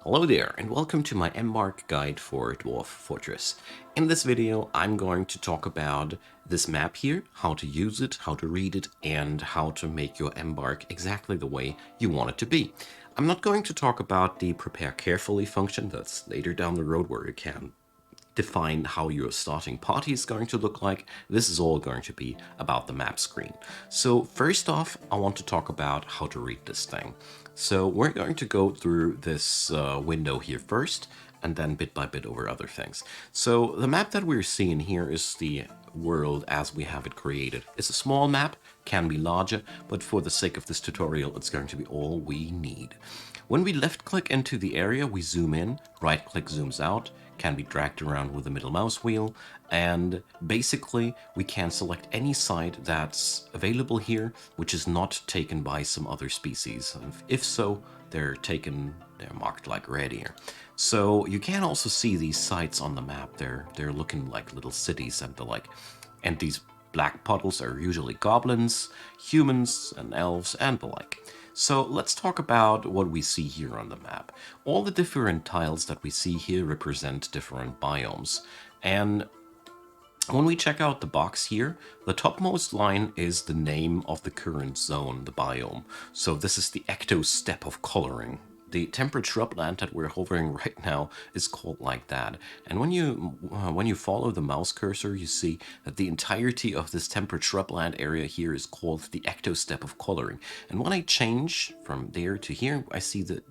Hello there, and welcome to my Embark guide for Dwarf Fortress. In this video, I'm going to talk about this map here, how to use it, how to read it, and how to make your Embark exactly the way you want it to be. I'm not going to talk about the prepare carefully function. That's later down the road where you can define how your starting party is going to look like. This is all going to be about the map screen. So first off, I want to talk about how to read this thing. So we're going to go through this window here first, and then bit by bit over other things. So the map that we're seeing here is the world as we have it created. It's a small map, can be larger, but for the sake of this tutorial, it's going to be all we need. When we left click into the area, we zoom in, right click zooms out, can be dragged around with the middle mouse wheel, and basically we can select any site that's available here which is not taken by some other species. If so, they're marked like red here. So you can also see these sites on the map. They're looking like little cities and the like. And these black puddles are usually goblins, humans, and elves, and the like. So let's talk about what we see here on the map. All the different tiles that we see here represent different biomes. And when we check out the box here, the topmost line is the name of the current zone, the biome. So this is the ecto step of coloring. The temperate shrubland that we're hovering right now is called like that. And when you follow the mouse cursor, you see that the entirety of this temperate shrubland area here is called the ecto step of coloring. And when I change from there to here, I see that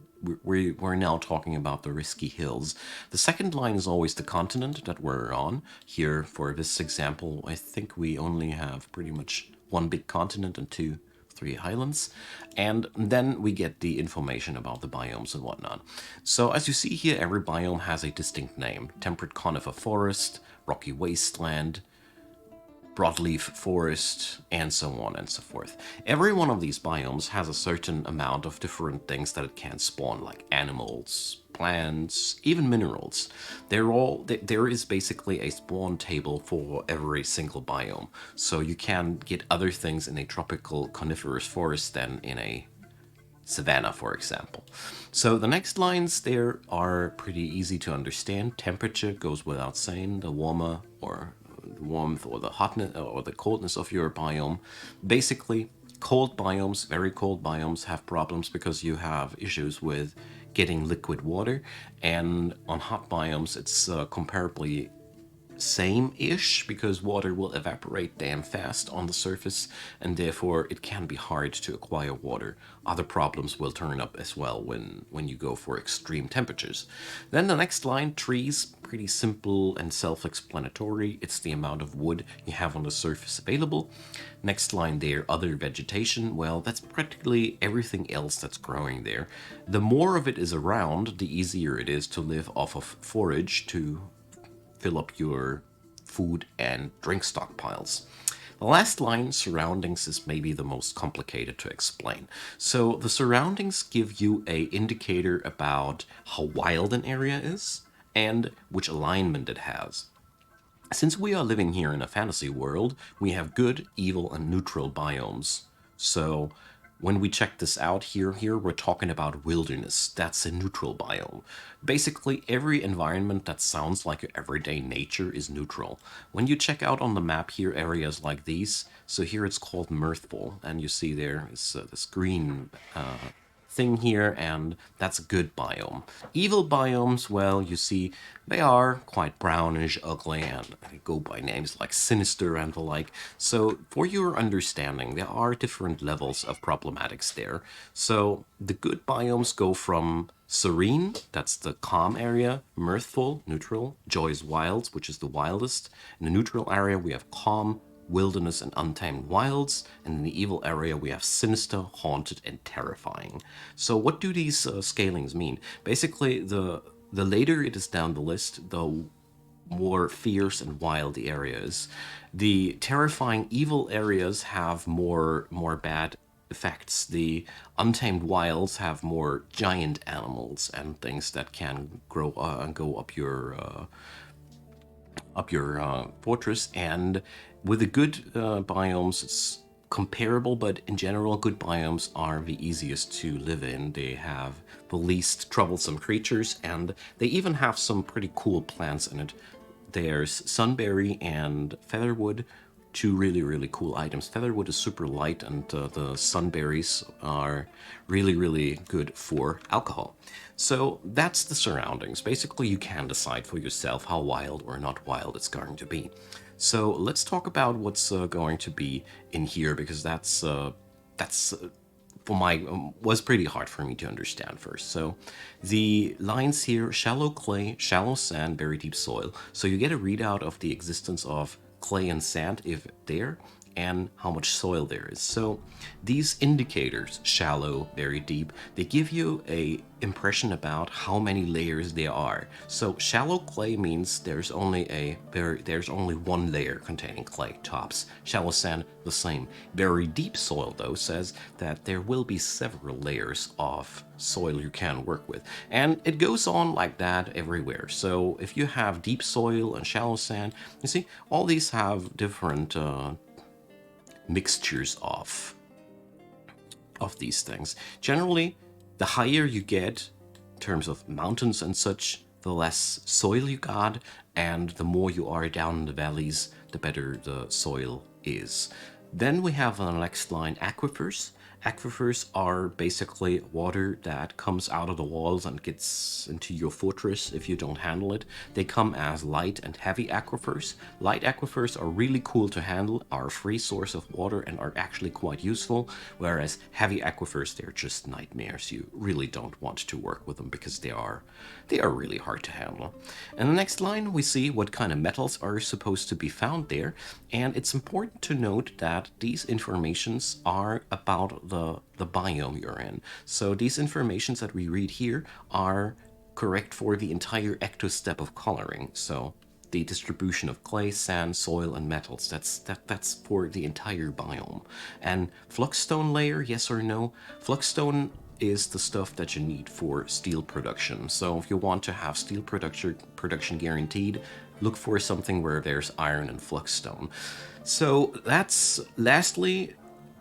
we're now talking about the risky hills. The second line is always the continent that we're on. Here, for this example, I think we only have pretty much one big continent and three highlands, and then we get the information about the biomes and whatnot. So as you see here, every biome has a distinct name: temperate conifer forest, rocky wasteland, broadleaf forest, and so on and so forth. Every one of these biomes has a certain amount of different things that it can spawn, like animals, plants, even minerals. There is basically a spawn table for every single biome, so you can get other things in a tropical coniferous forest than in a savanna, for example. So the next lines there are pretty easy to understand. Temperature goes without saying. The warmer or warmth or the hotness or the coldness of your biome. Basically, cold biomes, very cold biomes, have problems because you have issues with getting liquid water, and on hot biomes it's comparably same-ish, because water will evaporate damn fast on the surface, and therefore it can be hard to acquire water. Other problems will turn up as well when you go for extreme temperatures. Then the next line, trees, pretty simple and self-explanatory. It's the amount of wood you have on the surface available. Next line there, other vegetation. Well, that's practically everything else that's growing there. The more of it is around, the easier it is to live off of forage to fill up your food and drink stockpiles. The last line, surroundings, is maybe the most complicated to explain. So the surroundings give you an indicator about how wild an area is and which alignment it has. Since we are living here in a fantasy world, we have good, evil, and neutral biomes. So when we check this out here we're talking about wilderness. That's a neutral biome. Basically, every environment that sounds like your everyday nature is neutral. When you check out on the map here areas like these, so here it's called mirthful, and you see there is this green thing here, and that's a good biome. Evil biomes, well, you see, they are quite brownish, ugly, and they go by names like sinister and the like. So for your understanding, there are different levels of problematics there. So the good biomes go from serene, that's the calm area; mirthful, neutral; joyous wilds, which is the wildest. In the neutral area we have calm, wilderness, and untamed wilds, and in the evil area we have sinister, haunted, and terrifying. So what do these scalings mean? Basically, the later it is down the list, the more fierce and wild the area is. The terrifying evil areas have more bad effects. The untamed wilds have more giant animals and things that can grow and go up your fortress. And with the good biomes, it's comparable, but in general, good biomes are the easiest to live in. They have the least troublesome creatures, and they even have some pretty cool plants in it. There's Sunberry and Featherwood, two really, really cool items. Featherwood is super light, and the Sunberries are really, really good for alcohol. So that's the surroundings. Basically, you can decide for yourself how wild or not wild it's going to be. So let's talk about what's going to be in here, because that's for my was pretty hard for me to understand first. So the lines here: shallow clay, shallow sand, very deep soil. So you get a readout of the existence of clay and sand if there, and how much soil there is. So these indicators, shallow, very deep, they give you a impression about how many layers there are. So shallow clay means there's only one layer containing clay, tops. Shallow sand, the same. Very deep soil, though, says that there will be several layers of soil you can work with. And it goes on like that everywhere. So if you have deep soil and shallow sand, you see, all these have different mixtures of these things. Generally, the higher you get in terms of mountains and such, the less soil you got, and the more you are down in the valleys, the better the soil is. Then we have on the next line aquifers. Aquifers are basically water that comes out of the walls and gets into your fortress if you don't handle it. They come as light and heavy aquifers. Light aquifers are really cool to handle, are a free source of water, and are actually quite useful, whereas heavy aquifers, they're just nightmares. You really don't want to work with them because they are really hard to handle. In the next line, we see what kind of metals are supposed to be found there, and it's important to note that these informations are about the biome you're in. So these informations that we read here are correct for the entire ectostep of coloring. So the distribution of clay, sand, soil, and metals, that's for the entire biome. And fluxstone layer, yes or no? Fluxstone is the stuff that you need for steel production. So if you want to have steel production guaranteed, look for something where there's iron and fluxstone. So that's lastly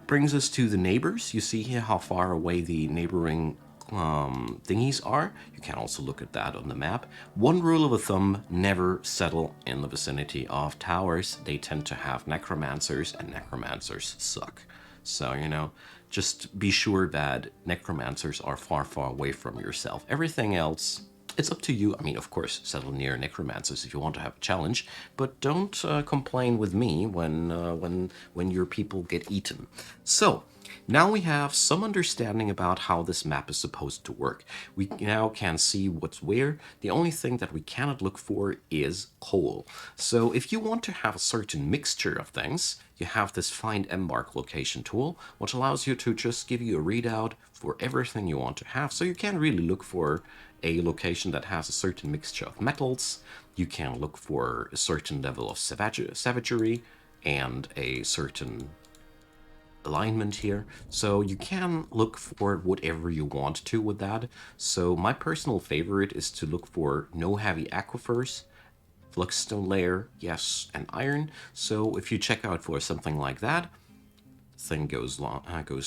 brings us to the neighbors. You see here how far away the neighboring thingies are. You can also look at that on the map. One rule of thumb: never settle in the vicinity of towers. They tend to have necromancers, and necromancers suck. So, you know, just be sure that necromancers are far, far away from yourself. Everything else, it's up to you. I mean, of course, settle near necromancers if you want to have a challenge, but don't complain with me when your people get eaten. So now we have some understanding about how this map is supposed to work. We now can see what's where. The only thing that we cannot look for is coal. So if you want to have a certain mixture of things, you have this Find Embark location tool, which allows you to just give you a readout for everything you want to have. So you can really look for a location that has a certain mixture of metals. You can look for a certain level of savagery and a certain alignment here. So you can look for whatever you want to with that. So my personal favorite is to look for no heavy aquifers, fluxstone layer, yes, and iron. So if you check out for something like that, thing goes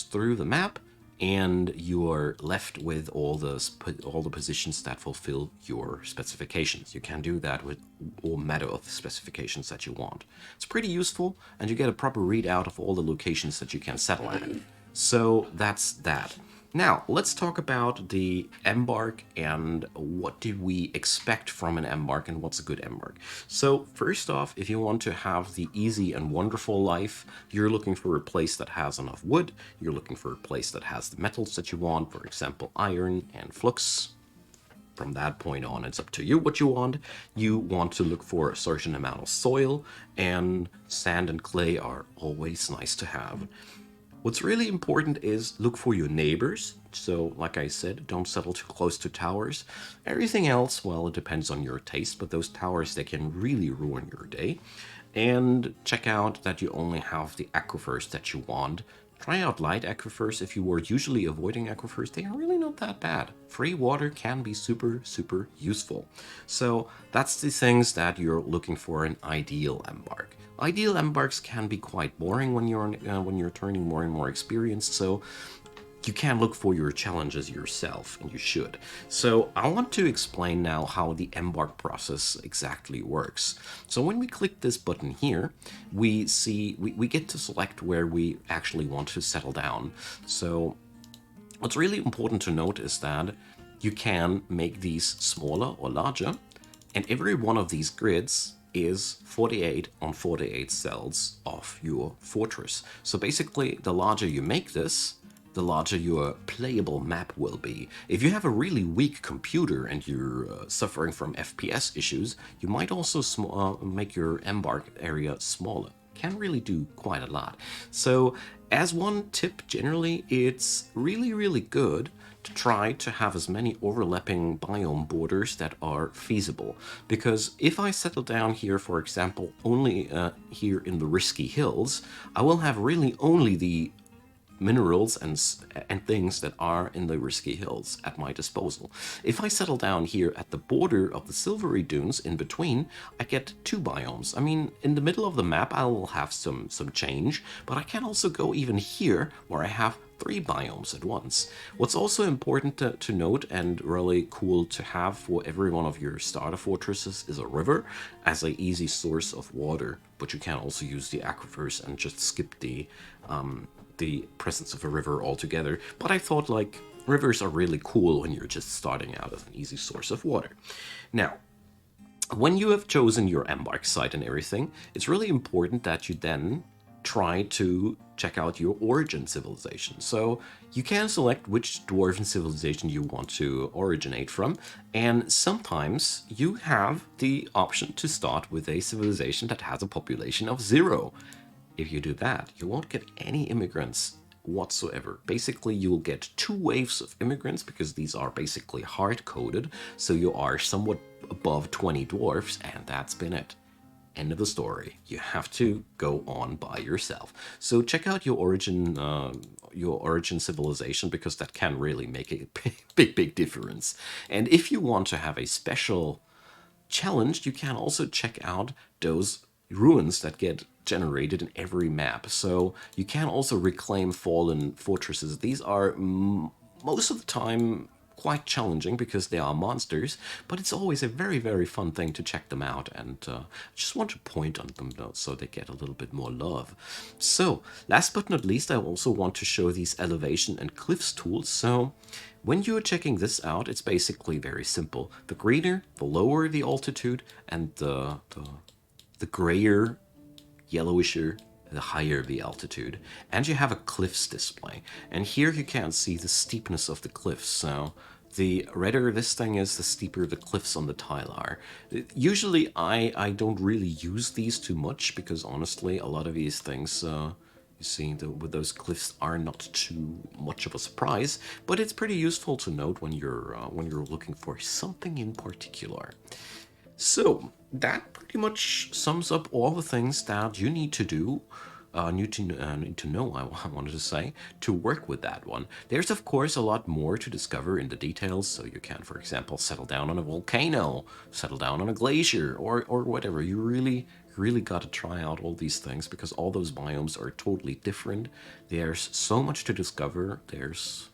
through the map, and you're left with all the positions that fulfill your specifications. You can do that with all matter of specifications that you want. It's pretty useful, and you get a proper readout of all the locations that you can settle at. So that's that. Now, let's talk about the Embark and what do we expect from an Embark and what's a good Embark. So first off, if you want to have the easy and wonderful life, you're looking for a place that has enough wood, you're looking for a place that has the metals that you want, for example, iron and flux. From that point on, it's up to you what you want. You want to look for a certain amount of soil, and sand and clay are always nice to have. What's really important is look for your neighbors. So, like I said, don't settle too close to towers. Everything else, well, it depends on your taste, but those towers, they can really ruin your day. And check out that you only have the aquifers that you want Try out light aquifers if you were usually avoiding aquifers. They are really not that bad. Free water can be super, super useful. So that's the things that you're looking for in ideal embark. Ideal embarks can be quite boring when you're turning more and more experienced. So you can look for your challenges yourself, and you should. So I want to explain now how the embark process exactly works. So when we click this button here, we get to select where we actually want to settle down. So what's really important to note is that you can make these smaller or larger, and every one of these grids is 48 on 48 cells of your fortress. So basically, the larger you make this, the larger your playable map will be. If you have a really weak computer and you're suffering from FPS issues, you might also make your embark area smaller. Can really do quite a lot. So as one tip, generally, it's really, really good to try to have as many overlapping biome borders that are feasible. Because if I settle down here, for example, only here in the Risky Hills, I will have really only the minerals and things that are in the Risky Hills at my disposal. If I settle down here at the border of the Silvery Dunes in between, I get two biomes. I mean, in the middle of the map I will have some change, but I can also go even here where I have three biomes at once. What's also important to note and really cool to have for every one of your starter fortresses is a river as an easy source of water, but you can also use the aquifers and just skip the presence of a river altogether. But I thought, like, rivers are really cool when you're just starting out as an easy source of water. Now, when you have chosen your embark site and everything, it's really important that you then try to check out your origin civilization. So you can select which dwarven civilization you want to originate from, and sometimes you have the option to start with a civilization that has a population of 0. If you do that, you won't get any immigrants whatsoever. Basically, you will get 2 waves of immigrants because these are basically hard-coded, so you are somewhat above 20 dwarfs, and that's been it. End of the story. You have to go on by yourself. So check out your origin civilization, because that can really make a big difference. And if you want to have a special challenge, you can also check out those ruins that get generated in every map. So you can also reclaim fallen fortresses. These are most of the time quite challenging because they are monsters, but it's always a very fun thing to check them out, and just want to point on them though, so they get a little bit more love. So last but not least, I also want to show these elevation and cliffs tools. So when you're checking this out, it's basically very simple. The greener, the lower the altitude, and the grayer, yellowisher, the higher the altitude. And you have a cliffs display. And here you can see the steepness of the cliffs. So the redder this thing is, the steeper the cliffs on the tile are. Usually I don't really use these too much, because honestly a lot of these things you see, with those cliffs are not too much of a surprise, but it's pretty useful to note when you're looking for something in particular. So that pretty much sums up all the things that you need to do, need to know, I wanted to say, to work with that one. There's of course a lot more to discover in the details, so you can, for example, settle down on a volcano, settle down on a glacier, or whatever. You really got to try out all these things, because all those biomes are totally different. There's so much to discover. There's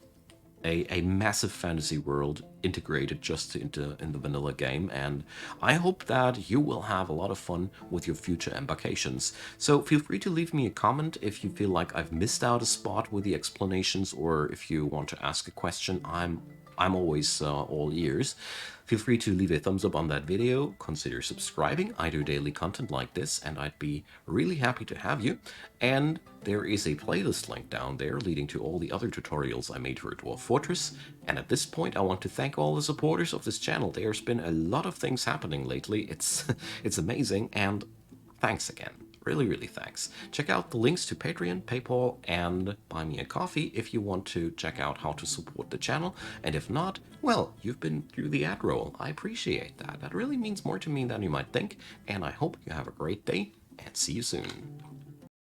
a massive fantasy world integrated just in the vanilla game, and I hope that you will have a lot of fun with your future embarkations. So feel free to leave me a comment if you feel like I've missed out a spot with the explanations, or if you want to ask a question. I'm always all ears. Feel free to leave a thumbs up on that video, consider subscribing. I do daily content like this, and I'd be really happy to have you. And there is a playlist link down there leading to all the other tutorials I made for Dwarf Fortress. And at this point, I want to thank all the supporters of this channel. There's been a lot of things happening lately. It's amazing, and thanks again. Really thanks. Check out the links to Patreon, PayPal, and Buy Me a Coffee if you want to check out how to support the channel. And if not, well, you've been through the ad roll. I appreciate that. That really means more to me than you might think. And I hope you have a great day, and see you soon.